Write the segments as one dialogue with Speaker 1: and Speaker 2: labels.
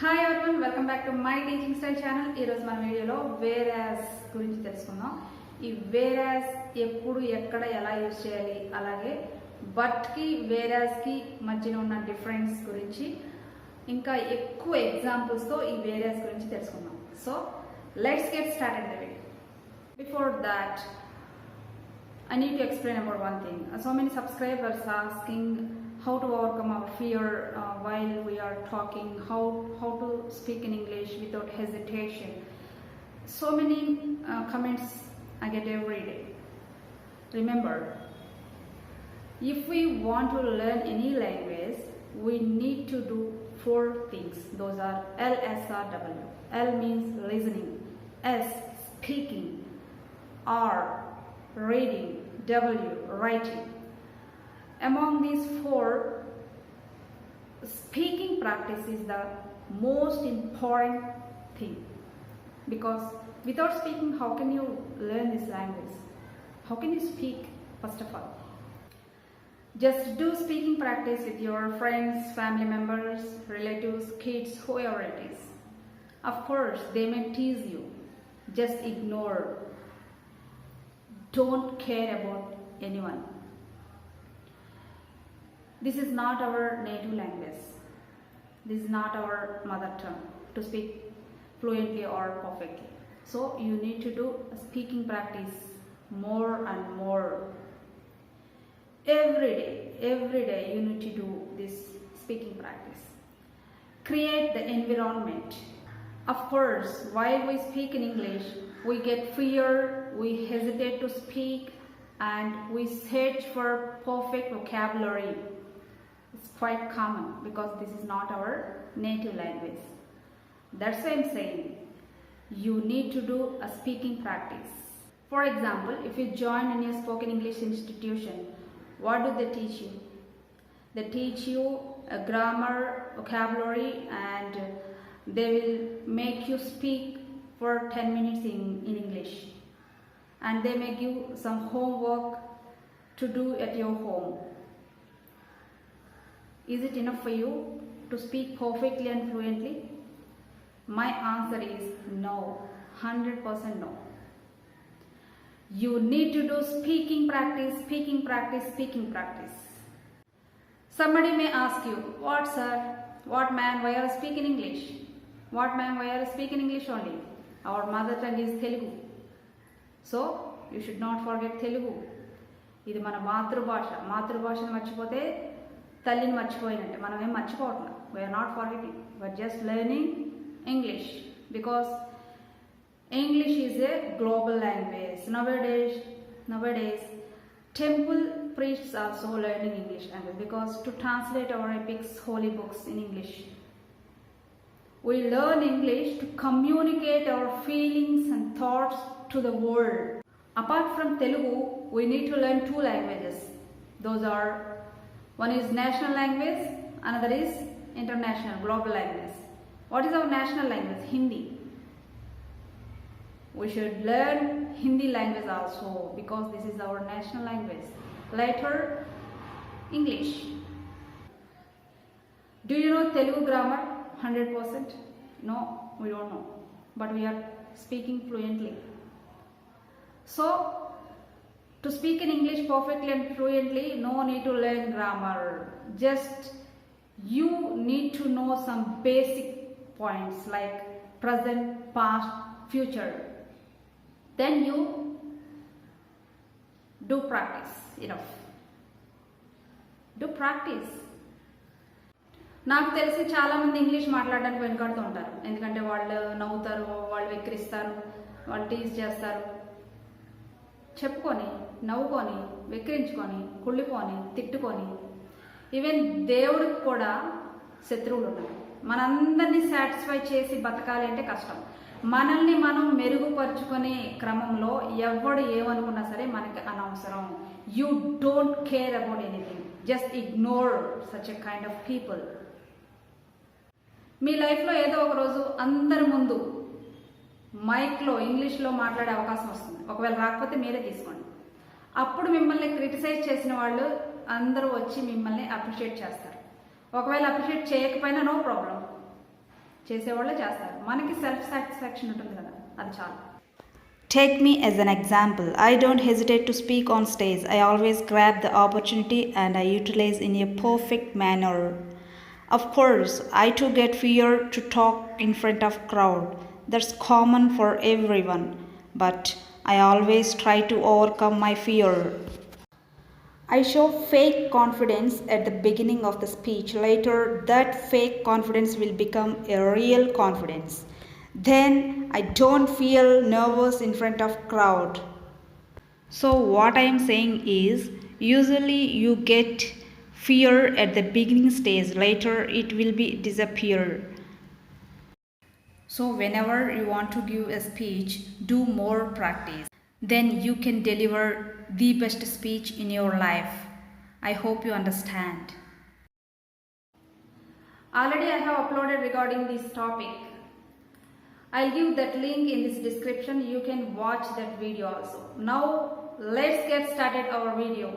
Speaker 1: Hi everyone, welcome back to my teaching style channel. ఈరోజు మన వీడియోలో వేర్ యాజ్ గురించి తెలుసుకుందాం. ఈ వేర్ యాజ్ ఎప్పుడు ఎక్కడ ఎలా యూజ్ చేయాలి, అలాగే బట్కి వేర్ యాజ్కి మధ్యన ఉన్న డిఫరెన్స్ గురించి ఇంకా ఎక్కువ ఎగ్జాంపుల్స్తో ఈ వేర్ యాజ్ గురించి తెలుసుకుందాం. So let's get started the video. Before that I need to explain about one thing. So many subscribers are asking how to overcome our fear while we are talking, how to speak in English without hesitation. So many comments I get every day. Remember, if we want to learn any language, we need to do 4 things. Those are LSRW. L means listening, S speaking, R reading, W writing. Among these 4, speaking practice is the most important thing, because without speaking, how can you learn this language? How can you speak? First of all, just do speaking practice with your friends, family members, relatives, kids, whoever it is. Of course, they may tease you. Just ignore. Don't care about anyone. This is not our native language. This is not our mother tongue to speak fluently or perfectly. So you need to do speaking practice more and more. Every day you need to do this speaking practice. Create the environment. Of course, while we speak in English, we get fear, we hesitate to speak, and we search for perfect vocabulary. It's quite common because this is not our native language. That's why I'm saying you need to do a speaking practice. For example, if you join in a spoken English institution, what do they teach you? They teach you a grammar, vocabulary, and they will make you speak for 10 minutes in English, and they may give some homework to do at your home. Is it enough for you to speak perfectly and fluently? My answer is no, 100% no. You need to do speaking practice, speaking practice, speaking practice. Somebody may ask you, what sir, what man, why are you speaking English? What man, why are you speaking English only? Our mother tongue is Telugu. So you should not forget Telugu. ఇది మన మాతృభాషను మర్చిపోతే తల్లిని మర్చిపోయినట్టే. మనం ఏం మర్చిపోవట్లేదు. We're not forgetting, we're just learning English, because English is a global language. Nowadays temple priests are also learning English language, because to translate our epics, holy books in English. We learn English to communicate our feelings and thoughts to the world. Apart from Telugu, we need to learn 2 languages. Those are, one is national language, another is international, global language. What is our national language? Hindi. We should learn Hindi language also, because this is our national language. Later, English. Do you know Telugu grammar? 100%? No, we don't know, but we are speaking fluently. So to speak in English perfectly and fluently, no need to learn grammar. Just you need to know some basic points like present, past, future. Then you do practice enough. Do practice. నాకు తెలిసి చాలామంది English మాట్లాడడానికి వెనుకాడుతూ ఉంటారు. ఎందుకంటే వాళ్ళు నవ్వుతారు, వాళ్ళు వెక్కిరిస్తారు, వాళ్ళు టీజ్ చేస్తారు. చెప్పుకొని, నవ్వుకొని, వెక్కిరించుకొని, కుళ్ళుకొని, తిట్టుకొని, ఈవెన్ దేవుడికి కూడా శత్రువులు ఉన్నారు. మనందరినీ సాటిస్ఫై చేసి బతకాలి అంటే కష్టం. మనల్ని మనం మెరుగుపరుచుకునే క్రమంలో ఎవడు ఏమనుకున్నా సరే మనకి అనవసరం. You don't care about anything. Just ignore such a kind of people. మీ లైఫ్లో ఏదో ఒక రోజు అందరి ముందు మైక్లో ఇంగ్లీష్లో మాట్లాడే అవకాశం వస్తుంది. ఒకవేళ రాకపోతే మీరే తీసుకోండి. అప్పుడు మిమ్మల్ని క్రిటిసైజ్ చేసిన వాళ్ళు అందరూ వచ్చి మిమ్మల్ని అప్రిషియేట్ చేస్తారు. ఒకవేళ అప్రిషియేట్ చేయకపోయినా నో ప్రాబ్లం, చేసేవాళ్ళే చేస్తారు. మనకి సెల్ఫ్ సాటిస్ఫాక్షన్ ఉంటుంది కదా, అది చాలు.
Speaker 2: Take me as an example. I don't hesitate to speak on stage. I always grab the opportunity and I utilize in a perfect manner. Of course, I too get fear to talk in front of crowd. That's common for everyone. But I always try to overcome my fear. I show fake confidence at the beginning of the speech. Later, that fake confidence will become a real confidence. Then I don't feel nervous in front of crowd. So what I am saying is, usually you get fear at the beginning stage, later it will be disappear.
Speaker 1: So whenever you want to give a speech, do more practice. Then you can deliver the best speech in your life. I hope you understand. Already I have uploaded regarding this topic. I'll give that link in this description. You can watch that video also. Now let's get started our video.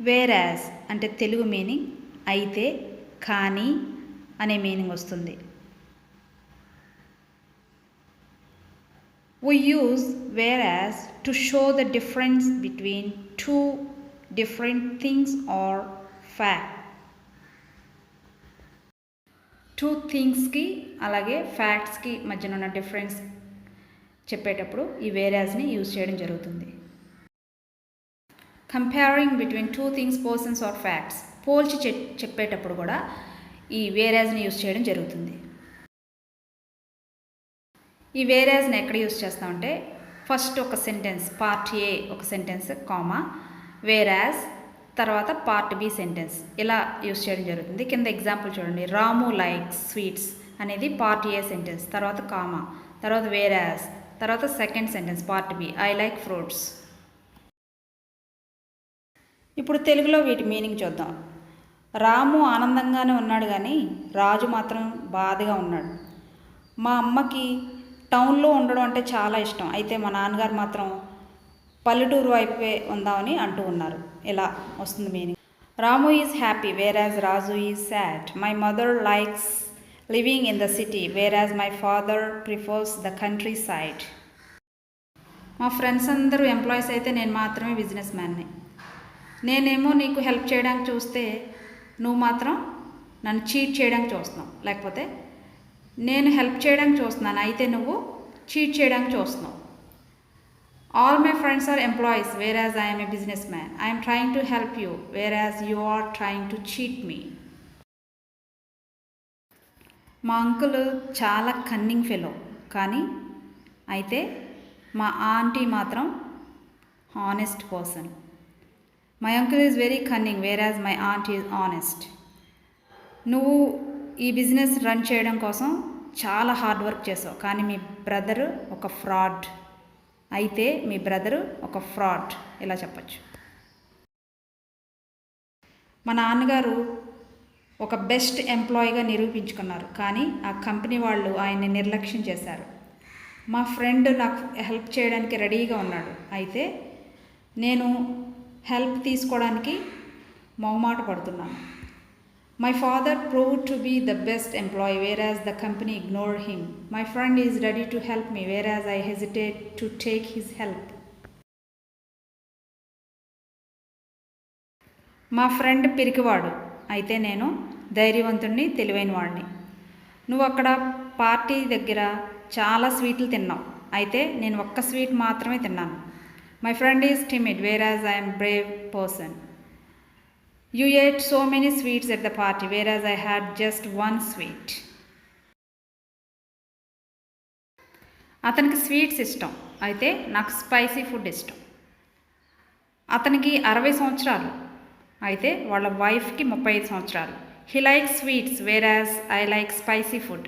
Speaker 2: Whereas అంటే Telugu meaning అయితే, కానీ అనే meaning వస్తుంది. We use whereas to show the difference between two different things or fact. Two థింగ్స్కి అలాగే ఫ్యాక్ట్స్కి మధ్యన ఉన్న డిఫరెన్స్ చెప్పేటప్పుడు ఈ వేరాజ్ని యూజ్ చేయడం జరుగుతుంది. Comparing between two things, persons or facts, పోల్చి చెప్పేటప్పుడు కూడా ఈ వేరాజ్ని యూజ్ చేయడం జరుగుతుంది. ఈ వేరాజ్ని ఎక్కడ యూజ్ చేస్తామంటే, ఫస్ట్ ఒక సెంటెన్స్ పార్ట్ ఏ ఒక సెంటెన్స్ కామా, వేరాజ్ తర్వాత పార్ట్ బి సెంటెన్స్, ఇలా యూజ్ చేయడం జరుగుతుంది. కింద ఎగ్జాంపుల్ చూడండి. రాము లైక్స్ స్వీట్స్ అనేది పార్ట్ ఏ సెంటెన్స్, తర్వాత కామా, తర్వాత వేరాజ్, తర్వాత second sentence part B I like fruits. ఇప్పుడు తెలుగులో వీటి మీనింగ్ చూద్దాం. రాము ఆనందంగానే ఉన్నాడు కానీ రాజు మాత్రం బాధగా ఉన్నాడు. మా అమ్మకి టౌన్లో ఉండడం అంటే చాలా ఇష్టం, అయితే మా నాన్నగారు మాత్రం పల్లెటూరు వైపే ఉందామని అంటూ ఉన్నారు. ఇలా వస్తుంది meaning. Ramu is happy whereas Raju is sad. My mother likes living in the city whereas my father prefers the countryside. మా ఫ్రెండ్స్ అందరూ ఎంప్లాయీస్ అయితే నేను మాత్రమే బిజినెస్ మ్యాన్ని. నేనేమో నీకు హెల్ప్ చేయడానికి చూస్తే నువ్వు మాత్రం నన్ను చీట్ చేయడానికి చూస్తున్నావు, లేకపోతే నేను హెల్ప్ చేయడానికి చూస్తున్నాను అయితే నువ్వు చీట్ చేయడానికి చూస్తున్నావు. All my friends are employees whereas I'm a businessman. I'm trying to help you whereas you are trying to cheat me. మా అంకుల్ చాలా కన్నింగ్ ఫెలో, కానీ అయితే మా ఆంటీ మాత్రం honest person. My uncle is very cunning whereas my aunty is honest. నువ్వు ఈ business run చేయడం కోసం చాలా హార్డ్ వర్క్ చేసావు, కానీ మీ బ్రదరు ఒక ఫ్రాడ్, అయితే మీ బ్రదరు ఒక ఫ్రాడ్, ఇలా చెప్పచ్చు. మా నాన్నగారు ఒక బెస్ట్ ఎంప్లాయీగా నిరూపించుకున్నారు, కానీ ఆ కంపెనీ వాళ్ళు ఆయన్ని నిర్లక్ష్యం చేశారు. మా ఫ్రెండ్ నాకు హెల్ప్ చేయడానికి రెడీగా ఉన్నాడు, అయితే నేను హెల్ప్ తీసుకోవడానికి మొహమాట పడుతున్నాను. My father proved to be the best employee whereas the company ignored him. My friend is ready to help me whereas I hesitate to take his help. మా ఫ్రెండ్ పిరికివాడు, అయితే నేను ధైర్యవంతుడిని, తెలివైన వాడిని. నువ్వు అక్కడ పార్టీ దగ్గర చాలా స్వీట్లు తిన్నావు, అయితే నేను ఒక్క స్వీట్ మాత్రమే తిన్నాను. My friend is timid whereas I am brave person. You ate so many sweets at the party whereas I had just one sweet. అతనికి స్వీట్స్ ఇష్టం, అయితే నాకు స్పైసీ ఫుడ్ ఇష్టం. అతనికి 60 సంవత్సరాలు, అయితే వాళ్ళ వైఫ్కి 35 సంవత్సరాలు. He likes sweets whereas I like spicy food.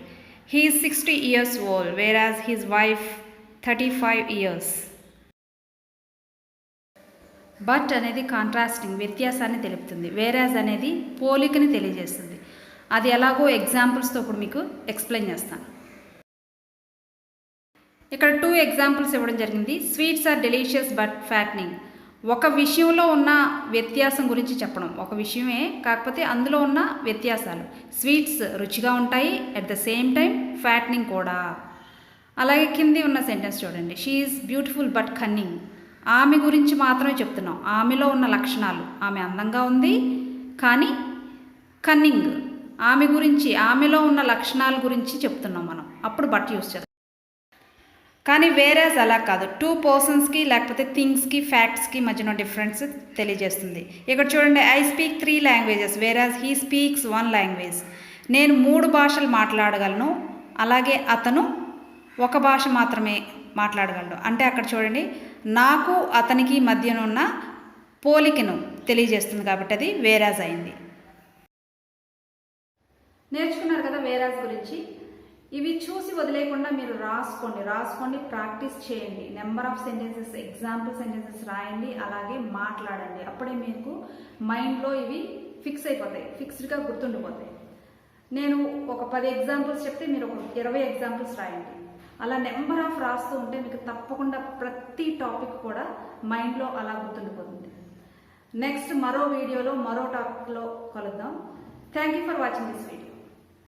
Speaker 2: He is 60 years old whereas his wife 35 years. But అనేది కాంట్రాస్టింగ్ వ్యత్యాసాన్ని తెలుపుతుంది. వేరాజ్ అనేది పోలికని తెలియజేస్తుంది. అది ఎలాగో ఎగ్జాంపుల్స్తో ఇప్పుడు మీకు ఎక్స్ప్లెయిన్ చేస్తాను. ఇక్కడ 2 ఎగ్జాంపుల్స్ ఇవ్వడం జరిగింది. Sweets are delicious but fattening. ఒక విషయంలో ఉన్న వ్యత్యాసం గురించి చెప్పడం. ఒక విషయమే కాకపోతే అందులో ఉన్న వ్యత్యాసాలు. స్వీట్స్ రుచిగా ఉంటాయి, అట్ ద సేమ్ టైం ఫ్యాట్నింగ్ కూడా. అలాగే కింది ఉన్న సెంటెన్స్ చూడండి. She is beautiful but cunning. ఆమె గురించి మాత్రమే చెప్తున్నాం, ఆమెలో ఉన్న లక్షణాలు. ఆమె అందంగా ఉంది కానీ కన్నింగ్, ఆమె గురించి, ఆమెలో ఉన్న లక్షణాల గురించి చెప్తున్నాం మనం. అప్పుడు బట్ యూస్ చేస్తాం. కానీ వేరేజ్ అలా కాదు. 2 పర్సన్స్కి లేకపోతే థింగ్స్కి ఫ్యాక్ట్స్కి మధ్యన డిఫరెన్స్ తెలియజేస్తుంది. ఇక్కడ చూడండి, I speak 3 languages whereas he speaks 1 language. నేను 3 భాషలు మాట్లాడగలను, అలాగే అతను 1 భాష మాత్రమే మాట్లాడగలడు. అంటే అక్కడ చూడండి, నాకు అతనికి మధ్యనున్న పోలికను తెలియజేస్తుంది కాబట్టి అది వేరాజ్ అయింది. నేర్చుకున్నారు కదా వేరాజ్ గురించి. ఇవి చూసి వదిలేకుండా మీరు రాసుకోండి, ప్రాక్టీస్ చేయండి. Number of sentences, example sentences రాయండి, అలాగే మాట్లాడండి. అప్పుడే మీకు మైండ్లో ఇవి ఫిక్స్ అయిపోతాయి, ఫిక్స్డ్గా గుర్తుండిపోతాయి. నేను ఒక 10 ఎగ్జాంపుల్స్ చెప్తే మీరు ఒక 20 ఎగ్జాంపుల్స్ రాయండి. అలా నెంబర్ ఆఫ్ రాస్తూ ఉంటే మీకు తప్పకుండా ప్రతి టాపిక్ కూడా మైండ్లో అలా గుర్తుండిపోతుంది. నెక్స్ట్ మరో వీడియోలో మరో టాపిక్లో కలుద్దాం. Thank you for watching this video.